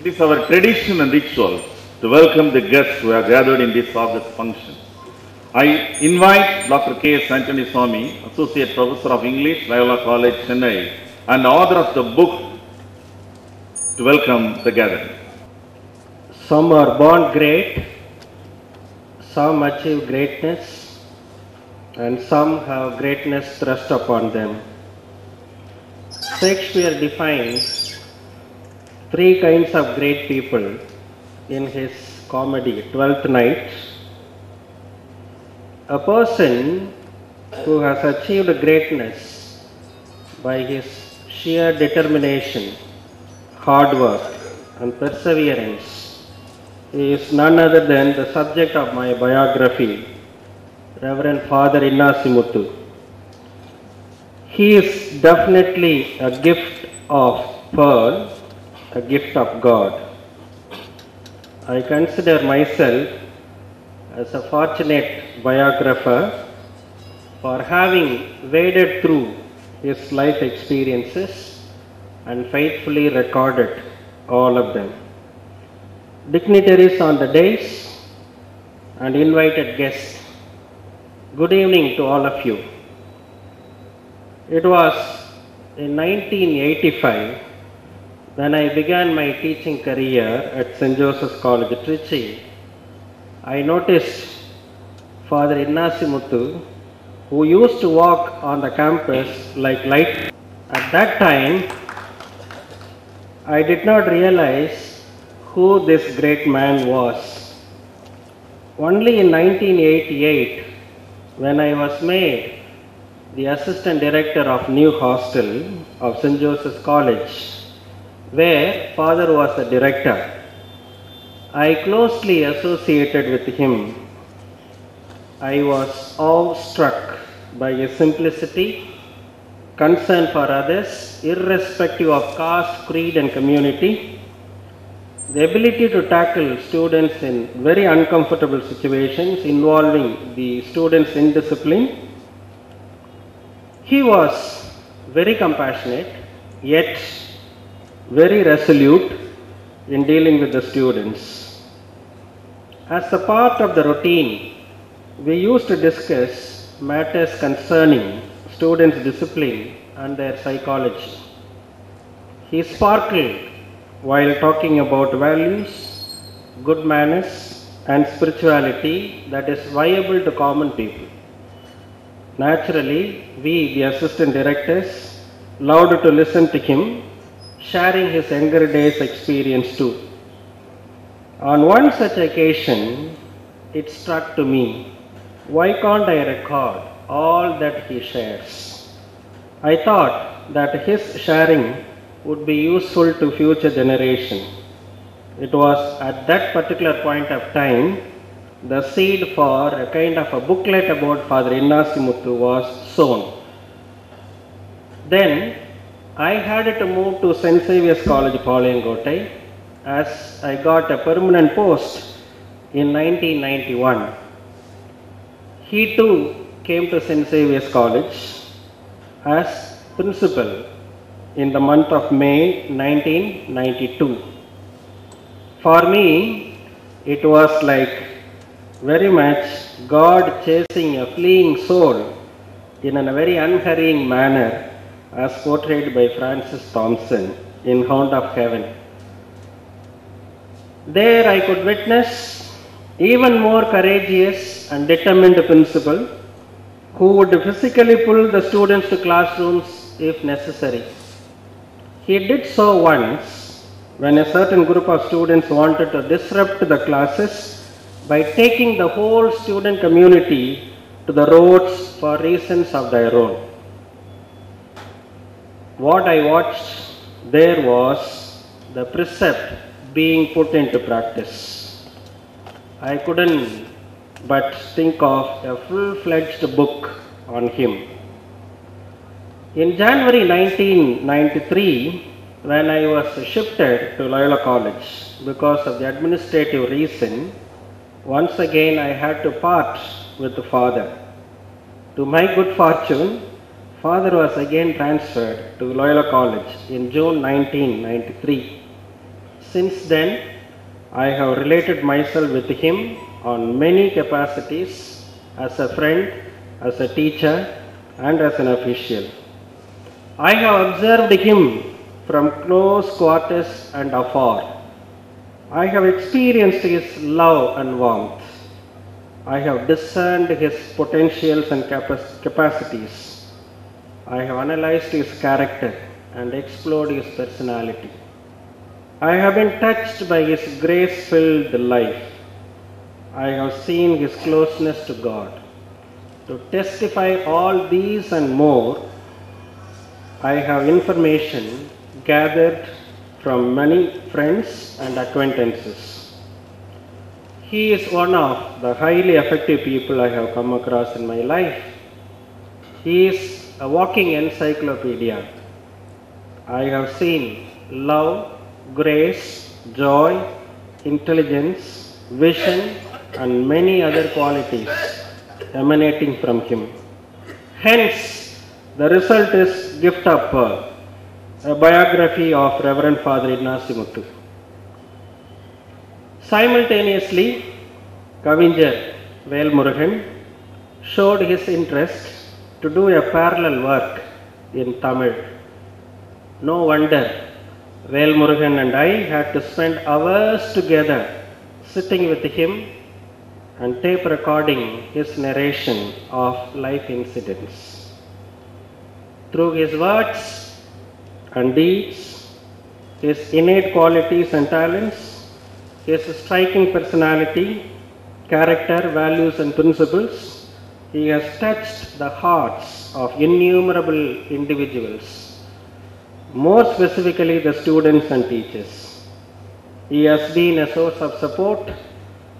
It is our tradition and ritual to welcome the guests who have gathered in this August function. I invite Dr. K. S. Antony Swami, Associate Professor of English, Loyola College, Chennai, and author of the book, to welcome the gathering. Some are born great, some achieve greatness, and some have greatness thrust upon them. Shakespeare defines three kinds of great people in his comedy, Twelfth Night. A person who has achieved greatness by his sheer determination, hard work, and perseverance is none other than the subject of my biography, Reverend Father Innacimuthu. He is definitely a gift of pearl, a gift of God. I consider myself as a fortunate biographer for having waded through his life experiences and faithfully recorded all of them. Dignitaries on the dais and invited guests, good evening to all of you. It was in 1985 when I began my teaching career at St. Joseph's College, Trichy. I noticed Father Innacimuthu, who used to walk on the campus like light. At that time, I did not realize who this great man was. Only in 1988, when I was made the assistant director of new hostel of St. Joseph's College, where Father was the director, I closely associated with him. I was awestruck by his simplicity, concern for others, irrespective of caste, creed, and community, the ability to tackle students in very uncomfortable situations involving the students' indiscipline. He was very compassionate, yet very resolute in dealing with the students. As a part of the routine, we used to discuss matters concerning students' discipline and their psychology. He sparkled while talking about values, good manners, and spirituality that is viable to common people. Naturally, we, the assistant directors, loved to listen to him, sharing his younger days' experience too. On one such occasion, it struck to me, why can't I record all that he shares? I thought that his sharing would be useful to future generation. It was at that particular point of time the seed for a kind of a booklet about Father Innacimuthu was sown. Then I had to move to St. Xavier's College, Palayangottai, as I got a permanent post in 1991. He too came to St. Xavier's College as principal in the month of May 1992. For me, it was like very much God chasing a fleeing soul in a very unhurrying manner, as portrayed by Francis Thompson in Hound of Heaven. There I could witness even more courageous and determined principal who would physically pull the students to classrooms if necessary. He did so once when a certain group of students wanted to disrupt the classes by taking the whole student community to the roads for reasons of their own. What I watched there was the precept being put into practice. I couldn't but think of a full-fledged book on him. In January 1993, when I was shifted to Loyola College because of the administrative reason, once again I had to part with the Father. To my good fortune, Father was again transferred to Loyola College in June 1993. Since then, I have related myself with him on many capacities as a friend, as a teacher, and as an official. I have observed him from close quarters and afar. I have experienced his love and warmth. I have discerned his potentials and capacities. I have analyzed his character and explored his personality. I have been touched by his grace-filled life. I have seen his closeness to God. To testify all these and more, I have information gathered from many friends and acquaintances. He is one of the highly effective people I have come across in my life. He is a walking encyclopedia. I have seen love, grace, joy, intelligence, vision, and many other qualities emanating from him. Hence, the result is Gift of Pearl, a biography of Reverend Father Innacimuthu. Simultaneously, Kavinjar Velmurugan showed his interest to do a parallel work in Tamil. No wonder Velmurugan and I had to spend hours together sitting with him and tape recording his narration of life incidents. Through his words and deeds, his innate qualities and talents, his striking personality, character, values and principles, he has touched the hearts of innumerable individuals, more specifically the students and teachers. He has been a source of support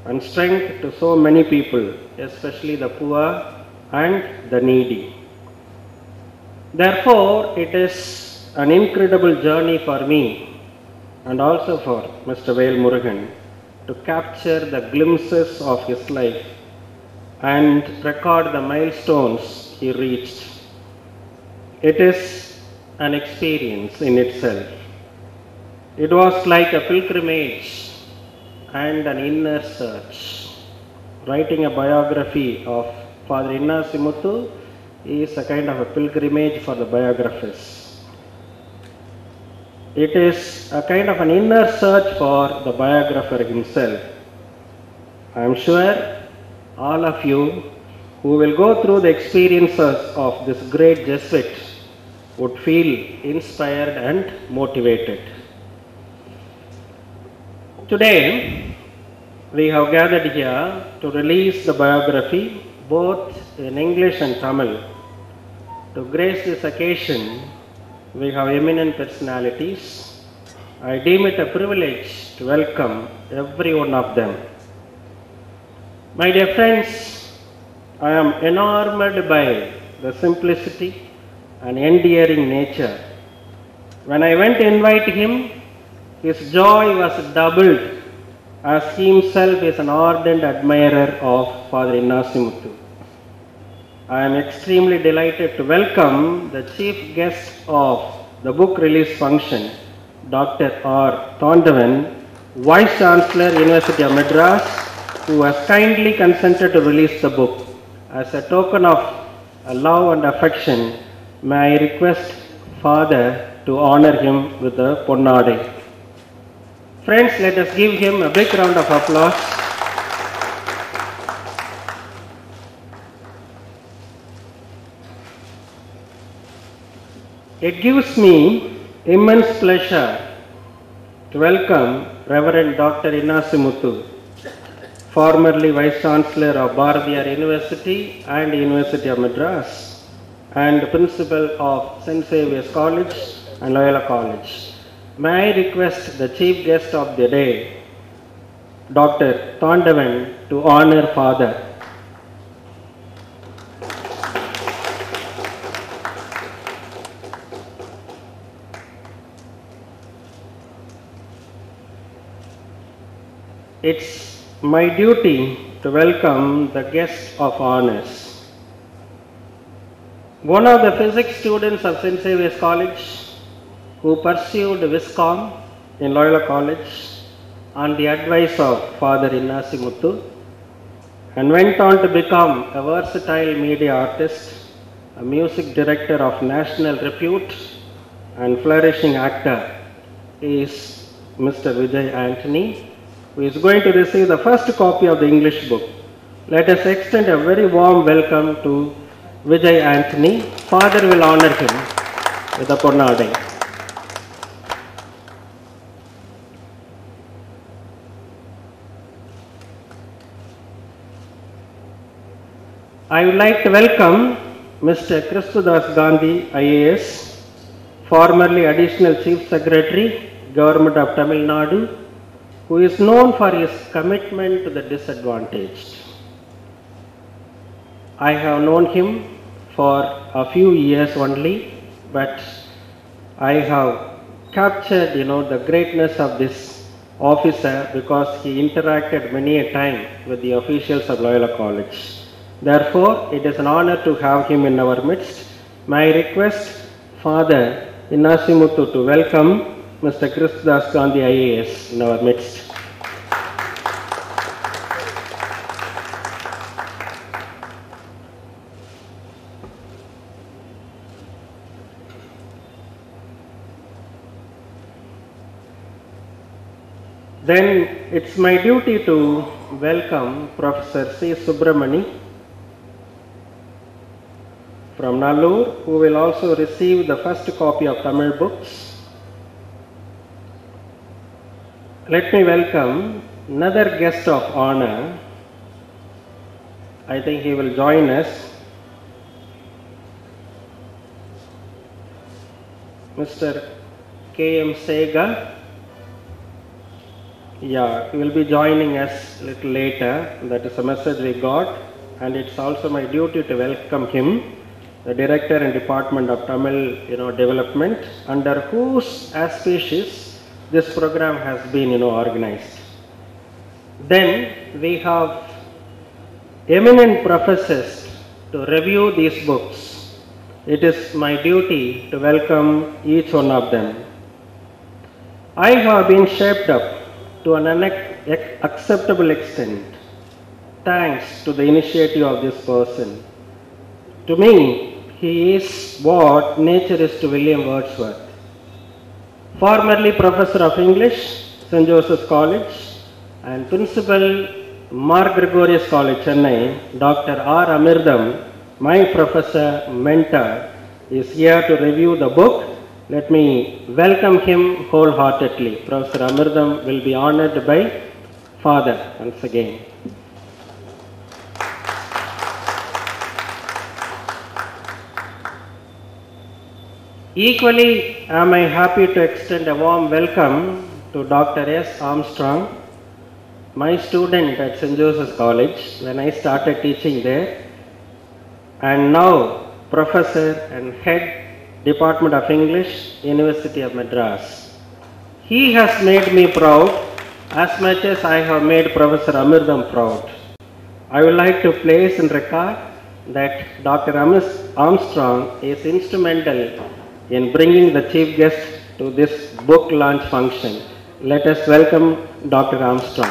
and strength to so many people, especially the poor and the needy. Therefore, it is an incredible journey for me and also for Mr. Velmurugan to capture the glimpses of his life and record the milestones he reached. It is an experience in itself. It was like a pilgrimage and an inner search. Writing a biography of Father Innacimuthu is a kind of a pilgrimage for the biographers. It is a kind of an inner search for the biographer himself. I am sure all of you who will go through the experiences of this great Jesuit would feel inspired and motivated. Today, we have gathered here to release the biography both in English and Tamil. To grace this occasion, we have eminent personalities. I deem it a privilege to welcome every one of them. My dear friends, I am enamored by the simplicity and endearing nature. When I went to invite him, his joy was doubled as he himself is an ardent admirer of Father Innacimuthu. I am extremely delighted to welcome the chief guest of the book release function, Dr. R. Thondavan, Vice Chancellor, University of Madras, who has kindly consented to release the book. As a token of love and affection, may I request Father to honor him with the Ponnadai. Friends, let us give him a big round of applause. It gives me immense pleasure to welcome Reverend Dr. Innacimuthu, formerly Vice Chancellor of Bharathiar University and University of Madras, and Principal of St. Xavier's College and Loyola College. May I request the chief guest of the day, Dr. Thondavan, to honor Father. It's my duty to welcome the guest of honors. One of the physics students of St. Xavier's College who pursued Viscom in Loyola College on the advice of Father Innasi Muthu, and went on to become a versatile media artist, a music director of national repute, and flourishing actor is Mr. Vijay Antony, who is going to receive the first copy of the English book. Let us extend a very warm welcome to Vijay Antony. Father will honor him with a Ponnadai. I would like to welcome Mr. Kristudas Gandhi, IAS, formerly Additional Chief Secretary, Government of Tamil Nadu, who is known for his commitment to the disadvantaged. I have known him for a few years only, but I have captured, the greatness of this officer because he interacted many a time with the officials of Loyola College. Therefore, it is an honor to have him in our midst. My request, Father Innasi Muthu, to welcome Mr. Kristudas Gandhi, IAS, in our midst. Then it's my duty to welcome Professor C. Subramani from Nallur, who will also receive the first copy of Tamil books. Let me welcome another guest of honor. I think he will join us. Mr. K.M. Sega. Yeah, he will be joining us a little later. That is a message we got, and it's also my duty to welcome him, the Director and Department of Tamil Development, under whose auspices this program has been organized. Then we have eminent professors to review these books. It is my duty to welcome each one of them. I have been shaped up to an unacceptable extent thanks to the initiative of this person. To me, he is what nature is to William Wordsworth. Formerly Professor of English, St. Joseph's College, and Principal, Mar Gregorius College, Chennai, Dr. R. Amirdam, my professor, mentor, is here to review the book. Let me welcome him wholeheartedly. Professor Amirdam will be honored by Father once again. Equally, am I happy to extend a warm welcome to Dr. S. Armstrong, my student at St. Joseph's College when I started teaching there, and now Professor and Head Department of English, University of Madras. He has made me proud as much as I have made Professor Amirdam proud. I would like to place in record that Dr. Armstrong is instrumental in bringing the chief guest to this book launch function. Let us welcome Dr. Armstrong.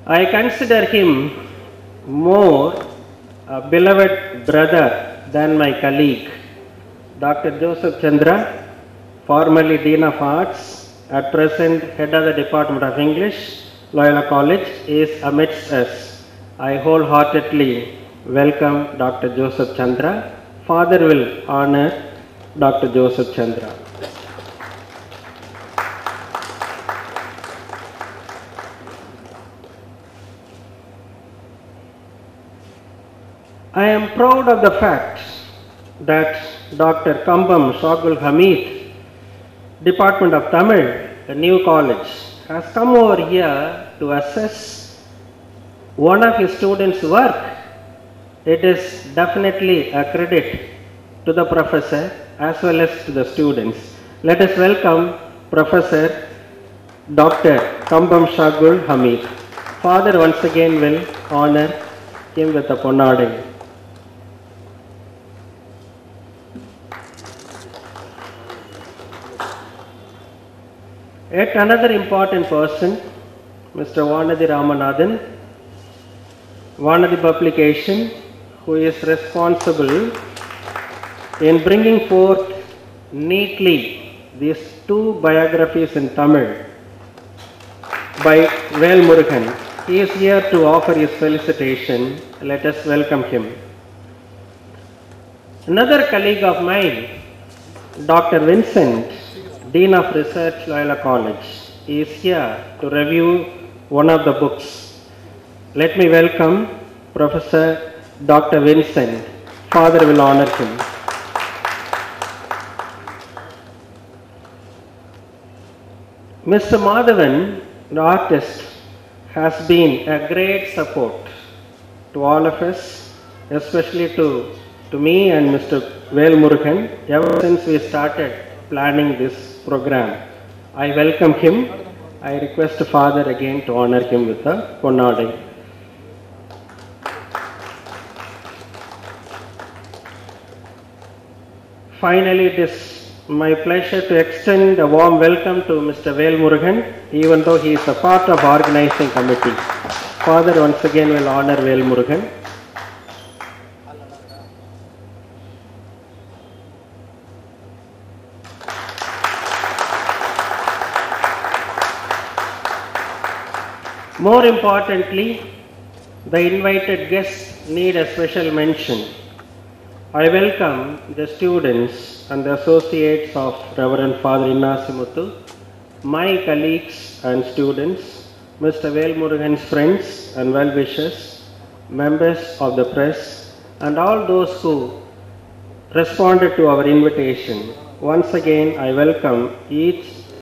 I consider him more a beloved brother than my colleague. Dr. Joseph Chandra, formerly Dean of Arts, at present Head of the Department of English, Loyola College, is amidst us. I wholeheartedly welcome Dr. Joseph Chandra. Father will honor Dr. Joseph Chandra. I am proud of the fact that Dr. Kambam Shagul Hamid, Department of Tamil, a new college, has come over here to assess one of his students' work. It is definitely a credit to the professor as well as to the students. Let us welcome Professor Dr. Kambam Shagul Hamid. Father once again will honor him with a Ponnadai. Yet another important person, Mr. Vanadi Ramanathan, Vanadi Publication, who is responsible in bringing forth neatly these two biographies in Tamil by Vel Murugan. He is here to offer his felicitation. Let us welcome him. Another colleague of mine, Dr. Vincent, Dean of Research, Loyola College, is here to review one of the books. Let me welcome Professor Dr. Vincent. Father will honor him. Mr. Madhavan, the artist, has been a great support to all of us, especially to me and Mr. Vel Murugan, ever since we started planning this program. I welcome him. I request the Father again to honor him with a Ponnadai. Finally, it is my pleasure to extend a warm welcome to Mr. Vel Murugan, even though he is a part of organizing committee. Father once again will honor Vel Murugan. More importantly, the invited guests need a special mention. I welcome the students and the associates of Reverend Father Innacimuthu, my colleagues and students, Mr. Vel Murugan's friends and well-wishers, members of the press, and all those who responded to our invitation. Once again, I welcome each